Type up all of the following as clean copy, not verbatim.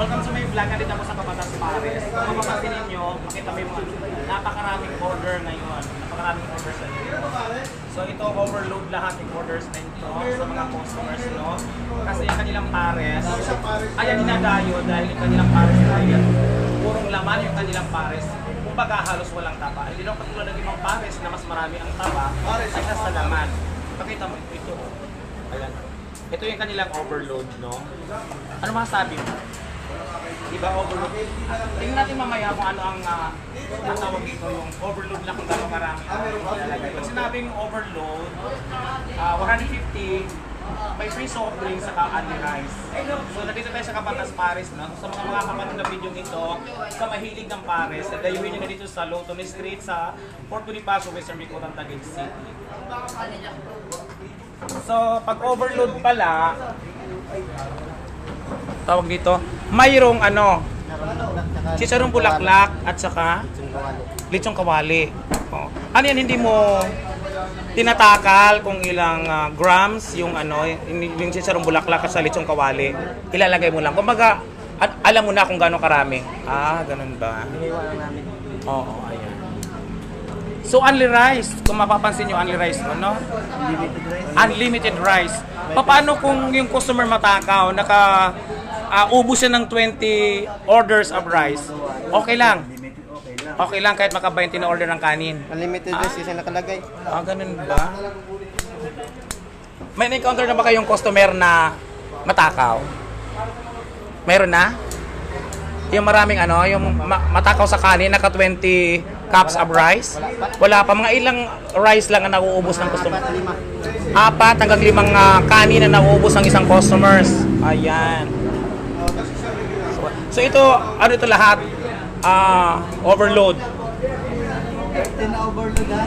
Welcome sa may vlog. Nandito ako sa Cabatas Pares. Kung mapapansin ninyo, makita mo yung mga napakaraming order ngayon. Napakaraming orders na dito. So ito, overload lahat yung orders na ito sa mga customers, no? Kasi yung kanilang pares, ayan dinadayo dahil yung kanilang pares ay purong laman yung kanilang pares. Kumbaga halos walang taba. Hindi lang katulad ng ibang pares na mas marami ang taba kaysa sa laman. Pakita mo ito. Ayan. Ito yung kanilang overload, no? Ano masasabi mo? Diba overload? Tingnan natin mamaya kung ano ang natawag dito, yung overload lang kung gano'ng marami. Pag sinabing overload, 150, may free soft drinks saka only rice. So nandito tayo sa Cabatas Pares, no? Sa mga kapatid na video ito, sa mahilig ng Pares, dayuhin nyo na dito sa Lotone Street sa Fort Bonifacio, Western Bicutan, Taguig City. So pag overload pala, tawag dito, mayroong chicharong bulaklak at saka lechong kawali. Oh. Ano yan, hindi mo tinatakal kung ilang grams yung yung chicharong bulaklak at sa lechong kawali. Ilalagay mo lang. Kumbaga, alam mo na kung gaano karami. Ah, ganun ba? Oo, ayan. So, only rice. Kung mapapansin nyo, only rice mo, no? Unlimited rice. Paano kung yung customer matakaw, ubos siya ng 20 orders of rice? Okay lang. Okay lang kahit maka-20 na order ng kanin. Unlimited rice kasi nakalagay. Ah, ganun ba? May na-encounter na ba kayong customer na matakaw? Meron na? Yung maraming yung matakaw sa kanin, naka 20 cups of rice? Wala pa. Mga ilang rice lang ang nauubos ng customer? 4 hanggang 5 kanin na nauubos ng isang customers. Ayan. So ito, ano ito lahat? Overload. 13 na overload ha?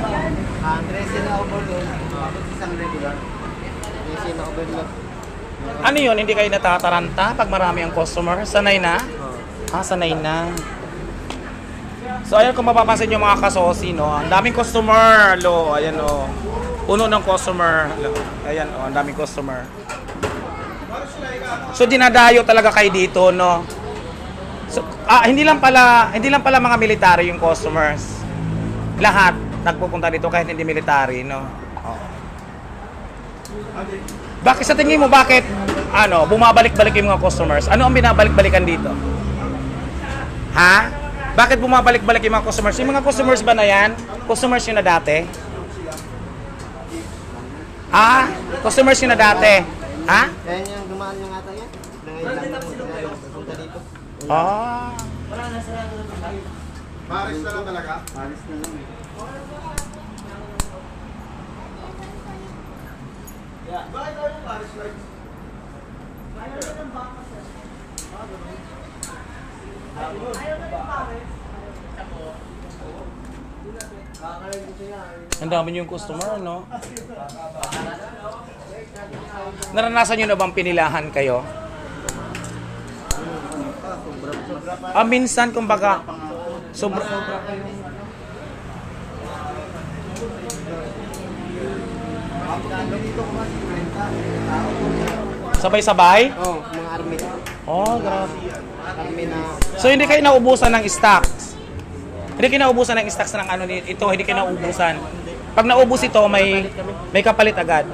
13 na overload. Isang regular. 13 na overload. Ano yun? Hindi kayo natataranta pag marami ang customer? Sanay na? Sanay na. So ayan, kung mapapansin nyo mga kasosi, no? Ang daming customer. Ayan o. Puno ng customer. Ayan o, ang daming customer. So dinadayo talaga kayo dito, no? So, hindi lang pala mga military yung customers. Lahat nagpupunta dito kahit hindi military, no? Bakit sa tingin mo bumabalik-balik yung mga customers? Ano ang binabalik-balikan dito? Ha? Bakit bumabalik-balik yung mga customers? Yung mga customers ba na yan? Customers yun na dati? Customers yun na dati? Ha? Kaya yung gumaan yung ata yan. Punta dito. Paris na lang talaga? Paris na lang. Bakit tayo yung Paris lights? Ang dami niyo yung customer, no? Naranasan niyo na bang pinilahan kayo? Minsan, kumbaga, sobra. Sabay-sabay? Mga army. Grabe. Army na. So, hindi kayo naubusan ng stocks? Hindi kayo naubusan ng stocks ng ito, hindi kayo naubusan. Pag naubos ito, may kapalit agad.